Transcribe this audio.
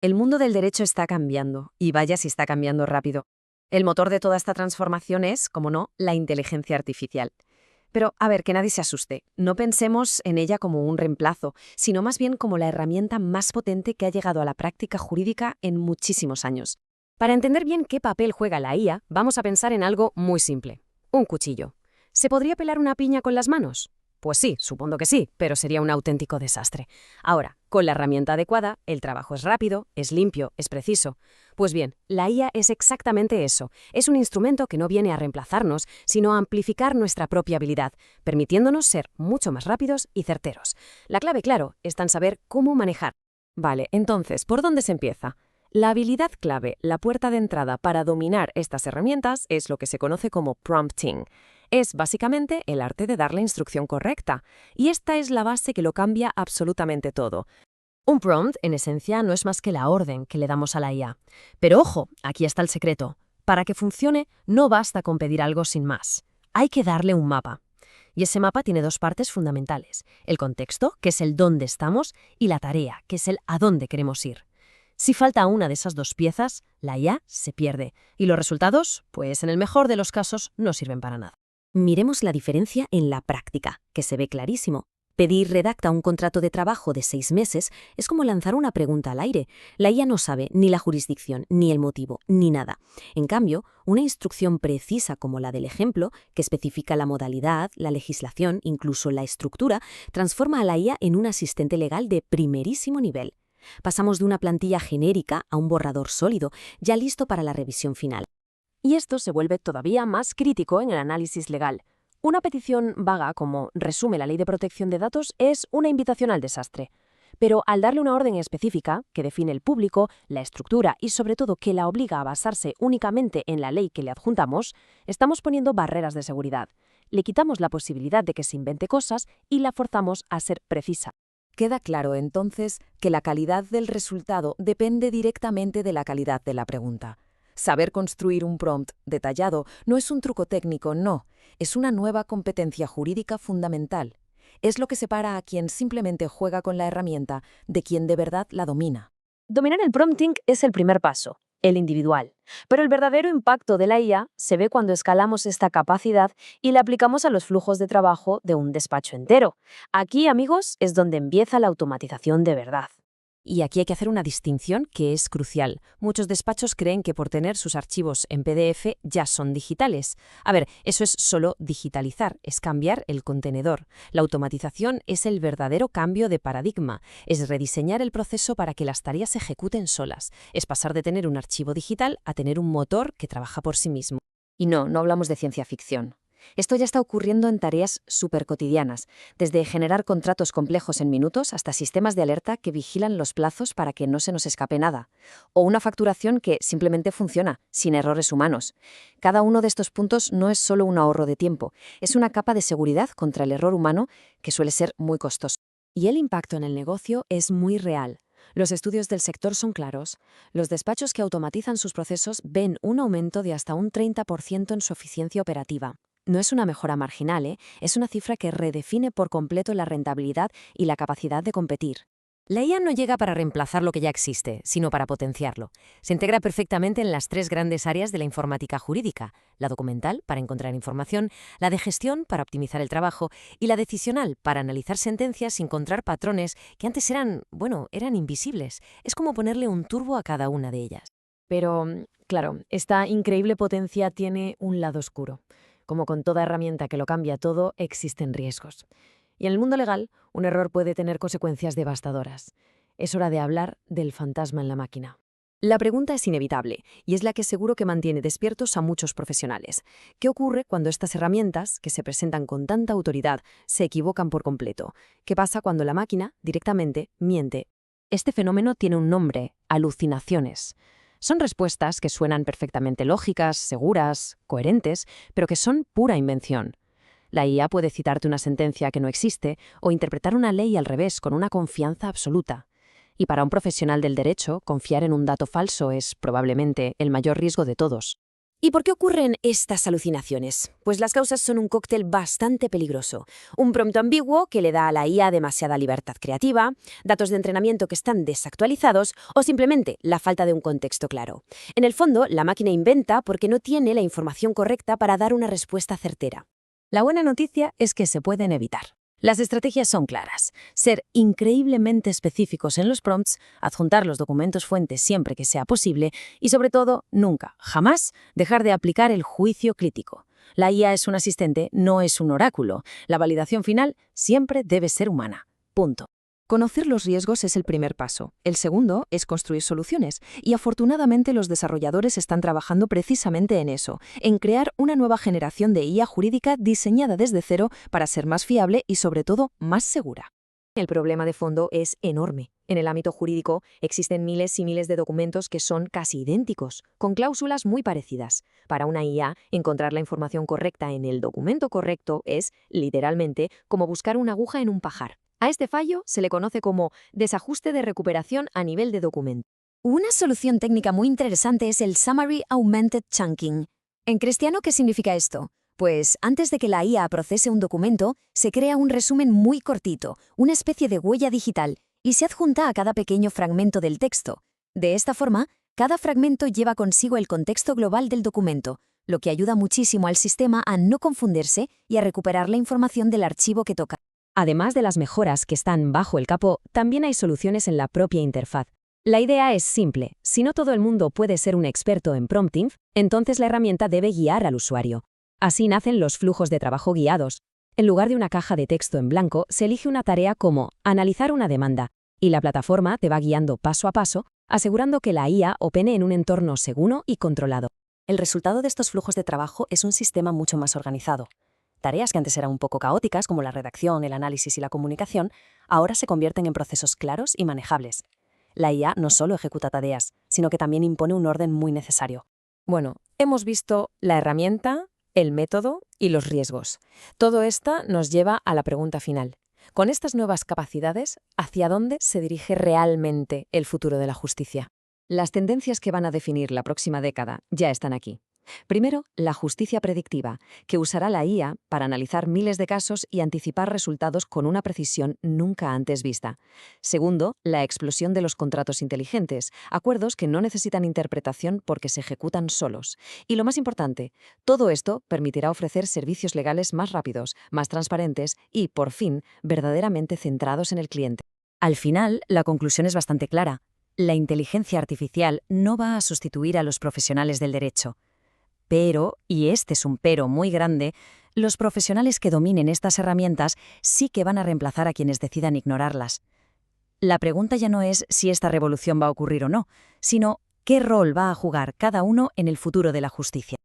El mundo del derecho está cambiando, y vaya si está cambiando rápido. El motor de toda esta transformación es, como no, la inteligencia artificial. Pero, a ver, que nadie se asuste. No pensemos en ella como un reemplazo, sino más bien como la herramienta más potente que ha llegado a la práctica jurídica en muchísimos años. Para entender bien qué papel juega la IA, vamos a pensar en algo muy simple. Un cuchillo. ¿Se podría pelar una piña con las manos? Pues sí, supongo que sí, pero sería un auténtico desastre. Ahora, con la herramienta adecuada, el trabajo es rápido, es limpio, es preciso. Pues bien, la IA es exactamente eso. Es un instrumento que no viene a reemplazarnos, sino a amplificar nuestra propia habilidad, permitiéndonos ser mucho más rápidos y certeros. La clave, claro, está en saber cómo manejar. Vale, entonces, ¿por dónde se empieza? La habilidad clave, la puerta de entrada para dominar estas herramientas es lo que se conoce como prompting. Es básicamente el arte de dar la instrucción correcta, y esta es la base que lo cambia absolutamente todo. Un prompt, en esencia, no es más que la orden que le damos a la IA. Pero ojo, aquí está el secreto. Para que funcione, no basta con pedir algo sin más. Hay que darle un mapa. Y ese mapa tiene dos partes fundamentales. El contexto, que es el dónde estamos, y la tarea, que es el a dónde queremos ir. Si falta una de esas dos piezas, la IA se pierde. Y los resultados, pues en el mejor de los casos, no sirven para nada. Miremos la diferencia en la práctica, que se ve clarísimo. Pedir redacta un contrato de trabajo de 6 meses es como lanzar una pregunta al aire. La IA no sabe ni la jurisdicción, ni el motivo, ni nada. En cambio, una instrucción precisa como la del ejemplo, que especifica la modalidad, la legislación, incluso la estructura, transforma a la IA en un asistente legal de primerísimo nivel. Pasamos de una plantilla genérica a un borrador sólido, ya listo para la revisión final. Y esto se vuelve todavía más crítico en el análisis legal. Una petición vaga como resume la Ley de Protección de Datos es una invitación al desastre. Pero al darle una orden específica, que define el público, la estructura y sobre todo que la obliga a basarse únicamente en la ley que le adjuntamos, estamos poniendo barreras de seguridad. Le quitamos la posibilidad de que se invente cosas y la forzamos a ser precisa. Queda claro, entonces, que la calidad del resultado depende directamente de la calidad de la pregunta. Saber construir un prompt detallado no es un truco técnico, no. Es una nueva competencia jurídica fundamental. Es lo que separa a quien simplemente juega con la herramienta de quien de verdad la domina. Dominar el prompting es el primer paso, el individual. Pero el verdadero impacto de la IA se ve cuando escalamos esta capacidad y la aplicamos a los flujos de trabajo de un despacho entero. Aquí, amigos, es donde empieza la automatización de verdad. Y aquí hay que hacer una distinción que es crucial. Muchos despachos creen que por tener sus archivos en PDF ya son digitales. A ver, eso es solo digitalizar, es cambiar el contenedor. La automatización es el verdadero cambio de paradigma, es rediseñar el proceso para que las tareas se ejecuten solas. Es pasar de tener un archivo digital a tener un motor que trabaja por sí mismo. Y no hablamos de ciencia ficción. Esto ya está ocurriendo en tareas súper cotidianas, desde generar contratos complejos en minutos hasta sistemas de alerta que vigilan los plazos para que no se nos escape nada, o una facturación que simplemente funciona, sin errores humanos. Cada uno de estos puntos no es solo un ahorro de tiempo, es una capa de seguridad contra el error humano que suele ser muy costoso. Y el impacto en el negocio es muy real. Los estudios del sector son claros. Los despachos que automatizan sus procesos ven un aumento de hasta un 30% en su eficiencia operativa. No es una mejora marginal, es una cifra que redefine por completo la rentabilidad y la capacidad de competir. La IA no llega para reemplazar lo que ya existe, sino para potenciarlo. Se integra perfectamente en las 3 grandes áreas de la informática jurídica: la documental, para encontrar información, la de gestión, para optimizar el trabajo, y la decisional, para analizar sentencias y encontrar patrones que antes eran invisibles. Es como ponerle un turbo a cada una de ellas. Pero, claro, esta increíble potencia tiene un lado oscuro. Como con toda herramienta que lo cambia todo, existen riesgos. Y en el mundo legal, un error puede tener consecuencias devastadoras. Es hora de hablar del fantasma en la máquina. La pregunta es inevitable, y es la que seguro que mantiene despiertos a muchos profesionales. ¿Qué ocurre cuando estas herramientas, que se presentan con tanta autoridad, se equivocan por completo? ¿Qué pasa cuando la máquina, directamente, miente? Este fenómeno tiene un nombre: alucinaciones. Son respuestas que suenan perfectamente lógicas, seguras, coherentes, pero que son pura invención. La IA puede citarte una sentencia que no existe o interpretar una ley al revés con una confianza absoluta. Y para un profesional del derecho, confiar en un dato falso es probablemente el mayor riesgo de todos. ¿Y por qué ocurren estas alucinaciones? Pues las causas son un cóctel bastante peligroso. Un prompt ambiguo que le da a la IA demasiada libertad creativa, datos de entrenamiento que están desactualizados o simplemente la falta de un contexto claro. En el fondo, la máquina inventa porque no tiene la información correcta para dar una respuesta certera. La buena noticia es que se pueden evitar. Las estrategias son claras. Ser increíblemente específicos en los prompts, adjuntar los documentos fuentes siempre que sea posible y, sobre todo, nunca, jamás, dejar de aplicar el juicio crítico. La IA es un asistente, no es un oráculo. La validación final siempre debe ser humana. Punto. Conocer los riesgos es el primer paso. El segundo es construir soluciones. Y afortunadamente los desarrolladores están trabajando precisamente en eso, en crear una nueva generación de IA jurídica diseñada desde cero para ser más fiable y, sobre todo, más segura. El problema de fondo es enorme. En el ámbito jurídico existen miles y miles de documentos que son casi idénticos, con cláusulas muy parecidas. Para una IA, encontrar la información correcta en el documento correcto es, literalmente, como buscar una aguja en un pajar. A este fallo se le conoce como desajuste de recuperación a nivel de documento. Una solución técnica muy interesante es el Summary Augmented Chunking. En cristiano, ¿qué significa esto? Pues antes de que la IA procese un documento, se crea un resumen muy cortito, una especie de huella digital, y se adjunta a cada pequeño fragmento del texto. De esta forma, cada fragmento lleva consigo el contexto global del documento, lo que ayuda muchísimo al sistema a no confundirse y a recuperar la información del archivo que toca. Además de las mejoras que están bajo el capó, también hay soluciones en la propia interfaz. La idea es simple. Si no todo el mundo puede ser un experto en prompting, entonces la herramienta debe guiar al usuario. Así nacen los flujos de trabajo guiados. En lugar de una caja de texto en blanco, se elige una tarea como analizar una demanda, y la plataforma te va guiando paso a paso, asegurando que la IA opere en un entorno seguro y controlado. El resultado de estos flujos de trabajo es un sistema mucho más organizado. Tareas que antes eran un poco caóticas, como la redacción, el análisis y la comunicación, ahora se convierten en procesos claros y manejables. La IA no solo ejecuta tareas, sino que también impone un orden muy necesario. Bueno, hemos visto la herramienta, el método y los riesgos. Todo esto nos lleva a la pregunta final. Con estas nuevas capacidades, ¿hacia dónde se dirige realmente el futuro de la justicia? Las tendencias que van a definir la próxima década ya están aquí. Primero, la justicia predictiva, que usará la IA para analizar miles de casos y anticipar resultados con una precisión nunca antes vista. Segundo, la explosión de los contratos inteligentes, acuerdos que no necesitan interpretación porque se ejecutan solos. Y lo más importante, todo esto permitirá ofrecer servicios legales más rápidos, más transparentes y, por fin, verdaderamente centrados en el cliente. Al final, la conclusión es bastante clara. La inteligencia artificial no va a sustituir a los profesionales del derecho. Pero, y este es un pero muy grande, los profesionales que dominen estas herramientas sí que van a reemplazar a quienes decidan ignorarlas. La pregunta ya no es si esta revolución va a ocurrir o no, sino qué rol va a jugar cada uno en el futuro de la justicia.